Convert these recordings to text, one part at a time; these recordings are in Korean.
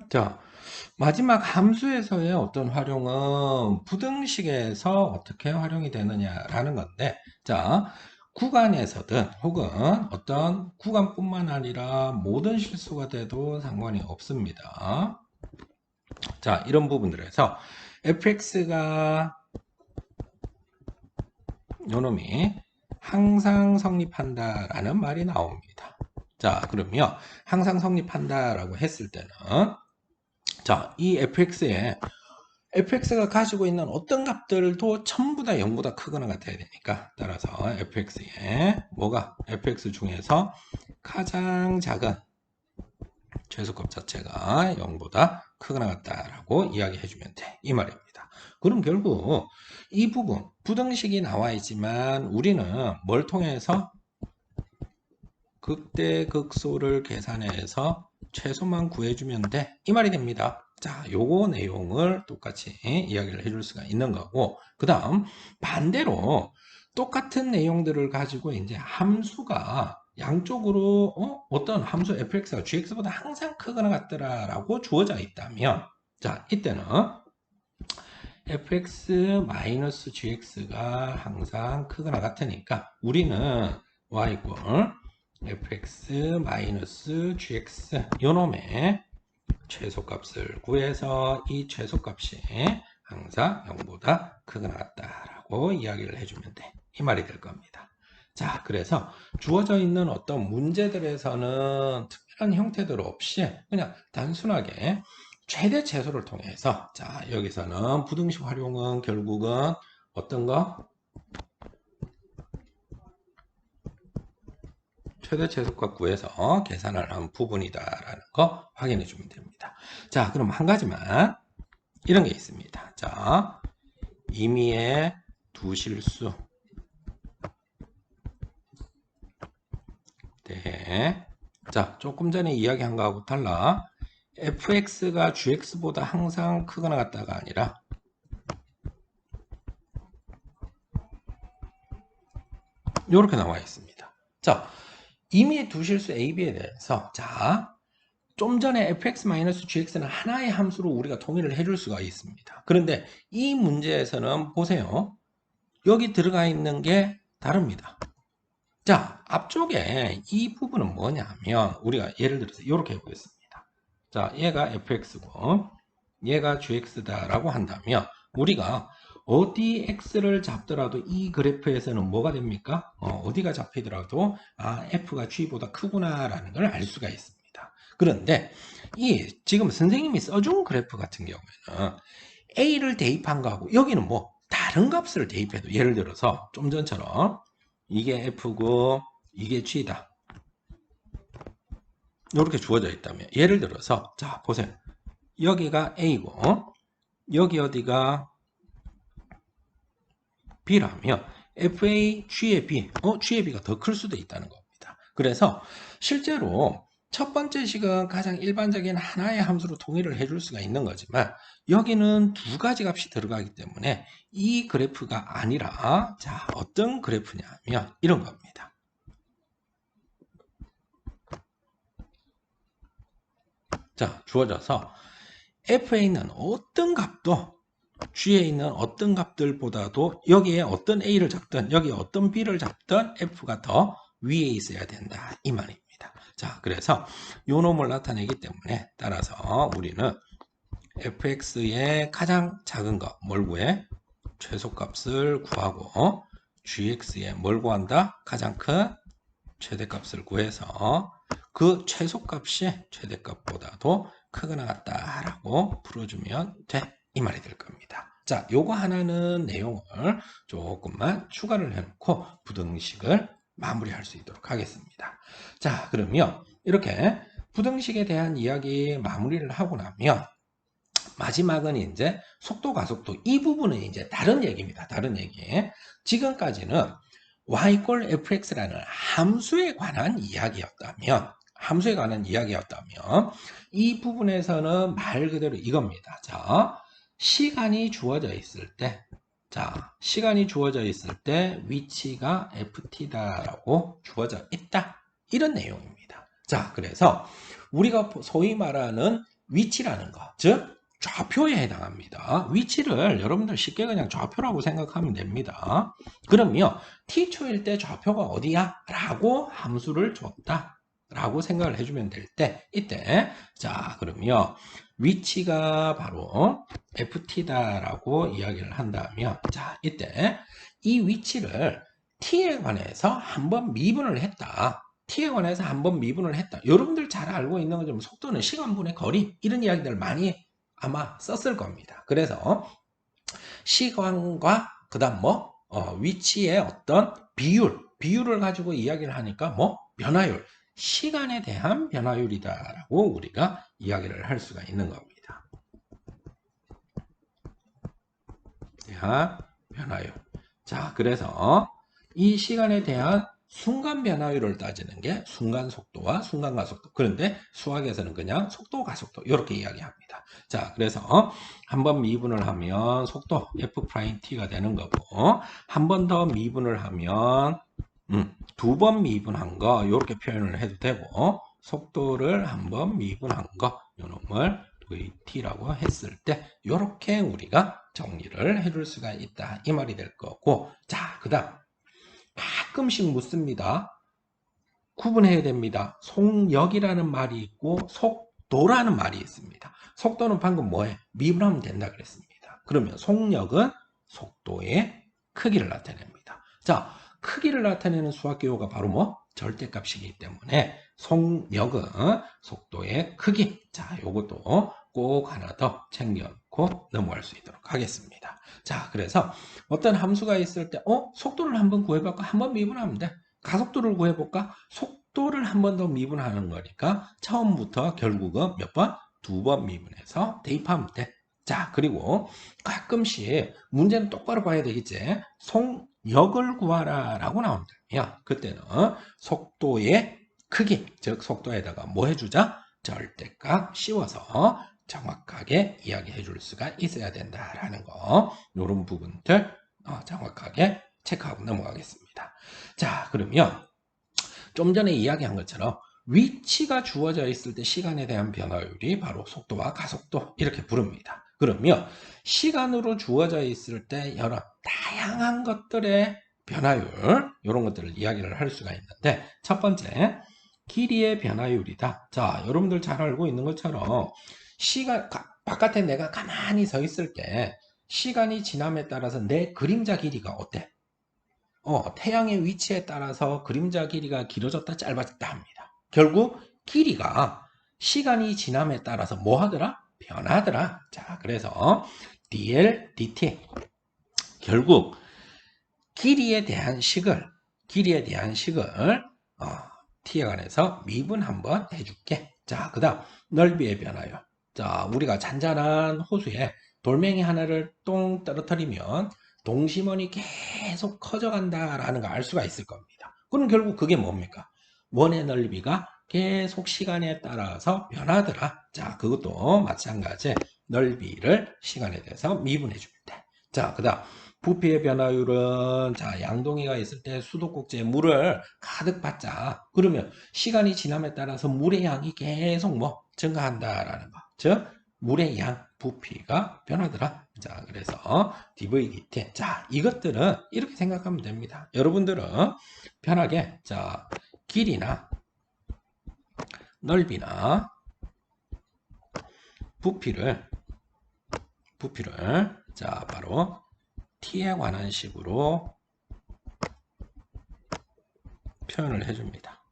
자, 마지막 함수에서의 어떤 활용은 부등식에서 어떻게 활용이 되느냐라는 건데, 자, 구간에서든 혹은 어떤 구간뿐만 아니라 모든 실수가 돼도 상관이 없습니다. 자, 이런 부분들에서 fx가 요놈이 항상 성립한다라는 말이 나옵니다. 자, 그러면 항상 성립한다라고 했을 때는 자, 이 fx가 가지고 있는 어떤 값들도 전부 다 0보다 크거나 같아야 되니까, 따라서 fx에 뭐가 fx 중에서 가장 작은 최소값 자체가 0보다 크거나 같다라고 이야기해 주면 돼, 이 말입니다. 그럼 결국 이 부분 부등식이 나와 있지만 우리는 뭘 통해서 극대극소를 계산해서 최소만 구해주면 돼, 이 말이 됩니다. 자, 요거 내용을 똑같이 이야기를 해줄 수가 있는 거고, 그 다음 반대로 똑같은 내용들을 가지고 이제 함수가 양쪽으로 어떤 함수 fx가 gx보다 항상 크거나 같더라라고 주어져 있다면, 자, 이때는 fx-gx가 항상 크거나 같으니까 우리는 y fx-gx 요놈의 최소값을 구해서 이 최소값이 항상 0보다 크거나 같다라고 이야기를 해주면 돼, 이 말이 될 겁니다. 자, 그래서 주어져 있는 어떤 문제들에서는 특별한 형태들 없이 그냥 단순하게 최대 최소를 통해서, 자, 여기서는 부등식 활용은 결국은 어떤 거? 최대 최소값 구해서 계산을 한 부분이다라는 거 확인해 주면 됩니다. 자, 그럼 한 가지만 이런 게 있습니다. 자, 임의의 두 실수. 네. 자, 조금 전에 이야기한 거하고 달라. fx가 gx보다 항상 크거나 같다가 아니라 이렇게 나와 있습니다. 자, 임의의 두 실수 a, b에 대해서, 자, 좀 전에 fx-gx는 하나의 함수로 우리가 통일을 해줄 수가 있습니다. 그런데 이 문제에서는 보세요. 여기 들어가 있는 게 다릅니다. 자, 앞쪽에 이 부분은 뭐냐면 우리가 예를 들어서 이렇게 해보겠습니다. 자, 얘가 fx고 얘가 gx다라고 한다면 우리가 어디 x를 잡더라도 이 그래프에서는 뭐가 됩니까? 어디가 잡히더라도 f가 g보다 크구나라는 걸 알 수가 있습니다. 그런데 이 지금 선생님이 써준 그래프 같은 경우에는 a를 대입한 거하고 여기는 뭐 다른 값을 대입해도, 예를 들어서 좀 전처럼 이게 f고 이게 g다 이렇게 주어져 있다면, 예를 들어서 자 보세요, 여기가 a고 여기 어디가 b라면 fa g의 b, g의 b가 더 클 수도 있다는 겁니다. 그래서 실제로 첫 번째 식은 가장 일반적인 하나의 함수로 통일을 해줄 수가 있는 거지만 여기는 두 가지 값이 들어가기 때문에 이 그래프가 아니라, 자, 어떤 그래프냐면 이런 겁니다. 자, 주어져서 f에 있는 어떤 값도 g에 있는 어떤 값들보다도 여기에 어떤 a를 잡든 여기에 어떤 b를 잡든 f가 더 위에 있어야 된다, 이 말입니다. 자, 그래서 요 놈을 나타내기 때문에 따라서 우리는 fx의 가장 작은 거 뭘 구해? 최소값을 구하고 gx의 뭘 구한다? 가장 큰 최대값을 구해서 그 최소값이 최대값보다도 크거나 같다라고 풀어주면 돼, 이 말이 될 겁니다. 자, 요거 하나는 내용을 조금만 추가를 해놓고 부등식을 마무리할 수 있도록 하겠습니다. 자, 그러면 이렇게 부등식에 대한 이야기 마무리를 하고 나면 마지막은 이제 속도 가속도, 이 부분은 이제 다른 얘기입니다. 다른 얘기. 지금까지는 y fx라는 함수에 관한 이야기였다면 이 부분에서는 말 그대로 이겁니다. 자, 시간이 주어져 있을 때, 자, 시간이 주어져 있을 때 위치가 ft다라고 주어져 있다, 이런 내용입니다. 자, 그래서 우리가 소위 말하는 위치라는 거, 즉 좌표에 해당합니다. 위치를 여러분들 쉽게 그냥 좌표라고 생각하면 됩니다. 그러면 t초일 때 좌표가 어디야? 라고 함수를 줬다 라고 생각을 해주면 될 때, 이때 자 그러면 위치가 바로 ft다라고 이야기를 한다면, 자 이때 이 위치를 t에 관해서 한번 미분을 했다. t에 관해서 한번 미분을 했다. 여러분들 잘 알고 있는 것처럼 속도는 시간분의 거리, 이런 이야기들 많이 아마 썼을 겁니다. 그래서 시간과 그 다음 위치의 어떤 비율을 가지고 이야기를 하니까 변화율, 시간에 대한 변화율이다라고 우리가 이야기를 할 수가 있는 겁니다. 대한 변화율. 자, 그래서 이 시간에 대한 순간 변화율을 따지는 게 순간 속도와 순간 가속도. 그런데 수학에서는 그냥 속도, 가속도 이렇게 이야기합니다. 자, 그래서 한번 미분을 하면 속도 f't가 되는 거고, 한 번 더 미분을 하면 두 번 미분한 거 이렇게 표현을 해도 되고, 속도를 한 번 미분한 거 요놈을 vt라고 했을 때 이렇게 우리가 정리를 해줄 수가 있다 이 말이 될 거고, 자 그 다음 가끔씩 묻습니다. 구분해야 됩니다. 속력이라는 말이 있고 속도라는 말이 있습니다. 속도는 방금 뭐에 미분하면 된다 그랬습니다. 그러면 속력은 속도의 크기를 나타냅니다. 자, 크기를 나타내는 수학기호가 바로 절대값이기 때문에 속력은 속도의 크기. 자, 요것도 꼭 하나 더 챙겨놓고 넘어갈 수 있도록 하겠습니다. 자, 그래서 어떤 함수가 있을 때 속도를 한번 구해볼까? 한번 미분하면 돼. 가속도를 구해볼까? 속도를 한 번 더 미분하는 거니까 처음부터 결국은 몇 번? 두 번 미분해서 대입하면 돼. 자, 그리고 가끔씩 문제는 똑바로 봐야 되겠지. 속력을 구하라 라고 나온다면 그때는 속도의 크기, 즉 속도에다가 뭐 해주자? 절대값 씌워서 정확하게 이야기해 줄 수가 있어야 된다라는 거, 이런 부분들 정확하게 체크하고 넘어가겠습니다. 자, 그러면 좀 전에 이야기한 것처럼 위치가 주어져 있을 때 시간에 대한 변화율이 바로 속도와 가속도 이렇게 부릅니다. 그러면 시간으로 주어져 있을 때 여러 다양한 것들의 변화율, 이런 것들을 이야기를 할 수가 있는데, 첫 번째 길이의 변화율이다. 자, 여러분들 잘 알고 있는 것처럼 바깥에 내가 가만히 서 있을 때 시간이 지남에 따라서 내 그림자 길이가 어때? 태양의 위치에 따라서 그림자 길이가 길어졌다 짧아졌다 합니다. 결국 길이가 시간이 지남에 따라서 뭐 하더라? 변하더라. 자, 그래서 dl, dt 결국 길이에 대한 식을 t에 관해서 미분 한번 해줄게. 자, 그 다음 넓이의 변화요. 자, 우리가 잔잔한 호수에 돌멩이 하나를 똥 떨어뜨리면 동심원이 계속 커져간다라는 걸 알 수가 있을 겁니다. 그럼 결국 그게 뭡니까? 원의 넓이가 계속 시간에 따라서 변하더라. 자, 그것도 마찬가지 넓이를 시간에 대해서 미분해 주면 돼. 자, 그 다음 부피의 변화율은, 자, 양동이가 있을 때 수도꼭지에 물을 가득 받자. 그러면 시간이 지남에 따라서 물의 양이 계속 증가한다라는 거. 즉 물의 양, 부피가 변하더라. 자, 그래서 dvdt. 자, 이것들은 이렇게 생각하면 됩니다. 여러분들은 편하게, 자, 길이나 넓이나 부피를, 자, 바로 t에 관한 식으로 표현을 해줍니다.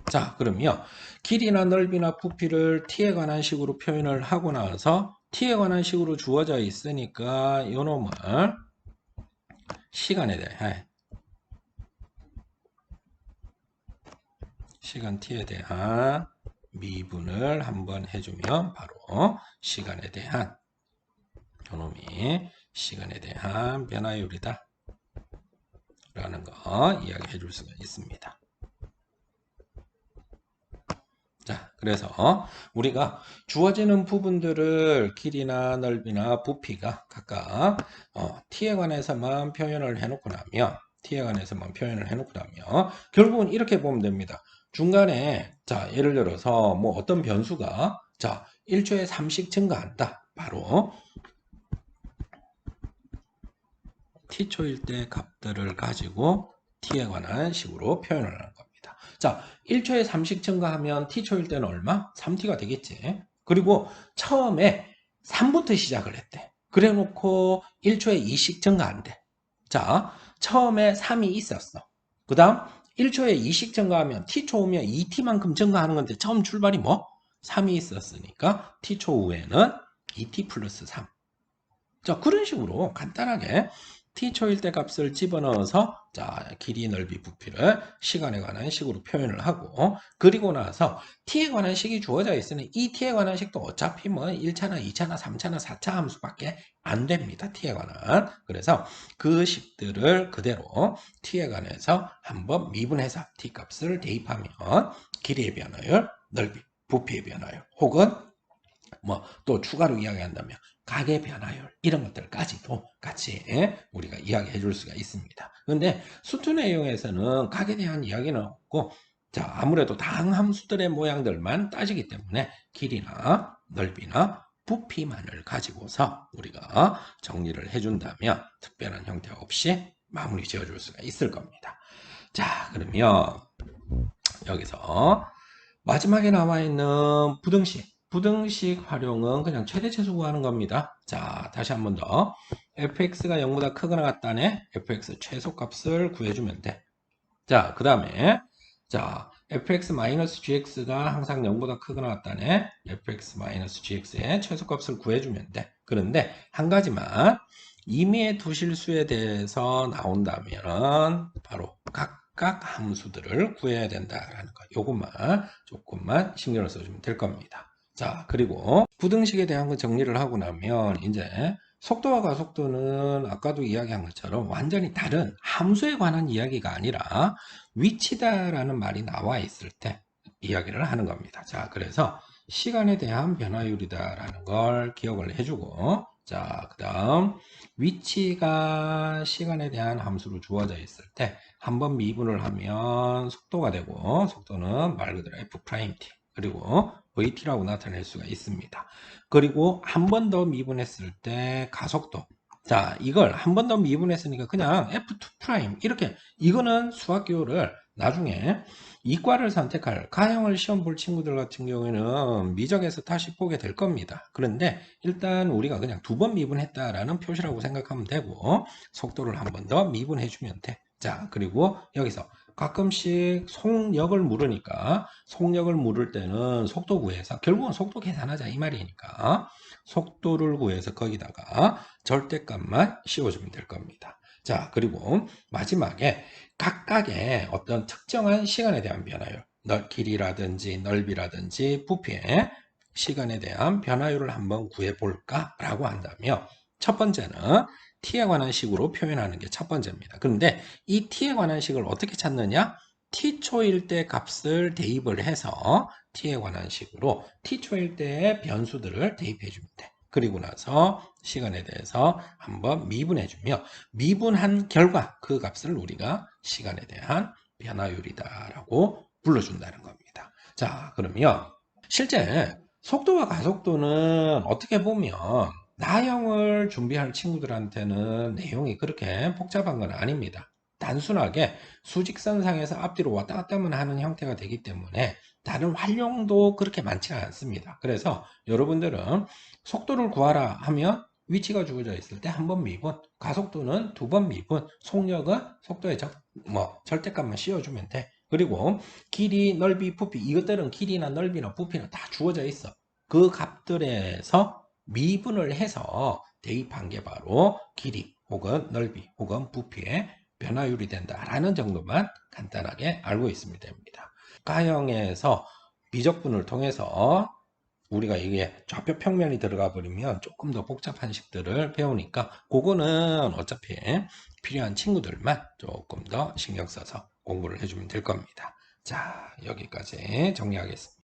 자, 그러면 길이나 넓이나 부피를 t에 관한 식으로 표현을 하고 나서 t에 관한 식으로 주어져 있으니까 이놈을 시간에 대해 시간 t에 대한 미분을 한번 해주면 바로 시간에 대한 요놈이 시간에 대한 변화율이다 라는 거 이야기해 줄 수가 있습니다. 자, 그래서 우리가 주어지는 부분들을 길이나 넓이나 부피가 각각 t에 관해서만 표현을 해놓고 나면 결국은 이렇게 보면 됩니다. 중간에, 자, 예를 들어서 어떤 변수가 자, 1초에 3씩 증가한다. 바로 t초일 때 값들을 가지고 t에 관한 식으로 표현을 하는 겁니다. 자, 1초에 3씩 증가하면 t초일 때는 얼마? 3t가 되겠지. 그리고 처음에 3부터 시작을 했대. 그래 놓고 1초에 2씩 증가한대. 자, 처음에 3이 있었어. 그 다음 1초에 2씩 증가하면 t초 오면 2t만큼 증가하는 건데 처음 출발이 뭐? 3이 있었으니까 t초 후에는 2t 플러스 3. 자, 그런 식으로 간단하게 t초일 때 값을 집어넣어서 자, 길이, 넓이, 부피를 시간에 관한 식으로 표현을 하고 그리고 나서 t에 관한 식이 주어져 있으니 이 t에 관한 식도 어차피 뭐 1차나 2차나 3차나 4차 함수밖에 안 됩니다. t에 관한. 그래서 그 식들을 그대로 t에 관해서 한번 미분해서 t 값을 대입하면 길이의 변화율, 넓이, 부피의 변화율 혹은 뭐 또 추가로 이야기한다면 가계 변화율 이런 것들까지도 같이 우리가 이야기해 줄 수가 있습니다. 그런데 수투 내용에서는 가계에 대한 이야기는 없고 자, 아무래도 다항 함수들의 모양들만 따지기 때문에 길이나 넓이나 부피만을 가지고서 우리가 정리를 해준다면 특별한 형태 없이 마무리 지어줄 수가 있을 겁니다. 자, 그러면 여기서 마지막에 나와 있는 부등식 활용은 그냥 최대 최소 구하는 겁니다. 자, 다시 한번 더. fx가 0보다 크거나 같다네. fx 최소값을 구해주면 돼. 자, 그 다음에 자, fx-gx가 항상 0보다 크거나 같다네. fx-gx의 최소값을 구해주면 돼. 그런데 한 가지만 임의의 두 실수에 대해서 나온다면 바로 각각 함수들을 구해야 된다라는 거. 요것만 조금만 신경을 써주면 될 겁니다. 자, 그리고 부등식에 대한 거 정리를 하고 나면 이제 속도와 가속도는 아까도 이야기한 것처럼 완전히 다른 함수에 관한 이야기가 아니라 위치다라는 말이 나와 있을 때 이야기를 하는 겁니다. 자, 그래서 시간에 대한 변화율이다라는 걸 기억을 해주고 자, 그 다음 위치가 시간에 대한 함수로 주어져 있을 때 한번 미분을 하면 속도가 되고 속도는 말 그대로 F'T 그리고 VT라고 나타낼 수가 있습니다. 그리고 한 번 더 미분했을 때 가속도 자, 이걸 한 번 더 미분했으니까 그냥 F2' 이렇게 이거는 수학교를 나중에 이과를 선택할 가형을 시험 볼 친구들 같은 경우에는 미적에서 다시 보게 될 겁니다. 그런데 일단 우리가 그냥 두 번 미분했다라는 표시라고 생각하면 되고 속도를 한 번 더 미분해 주면 돼. 자, 그리고 여기서 가끔씩 속력을 물으니까 속력을 물을 때는 속도 구해서 결국은 속도 계산하자 이 말이니까 속도를 구해서 거기다가 절대값만 씌워주면 될 겁니다. 자, 그리고 마지막에 각각의 어떤 특정한 시간에 대한 변화율, 길이라든지 넓이라든지 부피의 시간에 대한 변화율을 한번 구해볼까? 라고 한다면 첫 번째는 t에 관한 식으로 표현하는 게 첫 번째입니다. 그런데 이 t에 관한 식을 어떻게 찾느냐? t초일 때 값을 대입을 해서 t에 관한 식으로 t초일 때의 변수들을 대입해 주면 돼. 그리고 나서 시간에 대해서 한번 미분해주며 미분한 결과 그 값을 우리가 시간에 대한 변화율이다라고 불러준다는 겁니다. 자, 그러면 실제 속도와 가속도는 어떻게 보면 나형을 준비할 친구들한테는 내용이 그렇게 복잡한 건 아닙니다. 단순하게 수직선상에서 앞뒤로 왔다 갔다만 하는 형태가 되기 때문에 다른 활용도 그렇게 많지는 않습니다. 그래서 여러분들은 속도를 구하라 하면 위치가 주어져 있을 때 한 번 미분, 가속도는 두 번 미분, 속력은 속도의 절대값만 씌워주면 돼. 그리고 길이, 넓이, 부피 이것들은 길이나 넓이나 부피는 다 주어져 있어. 그 값들에서 미분을 해서 대입한 게 바로 길이 혹은 넓이 혹은 부피의 변화율이 된다라는 정도만 간단하게 알고 있으면 됩니다. 가형에서 미적분을 통해서 우리가 이게 좌표 평면이 들어가 버리면 조금 더 복잡한 식들을 배우니까 그거는 어차피 필요한 친구들만 조금 더 신경 써서 공부를 해주면 될 겁니다. 자, 여기까지 정리하겠습니다.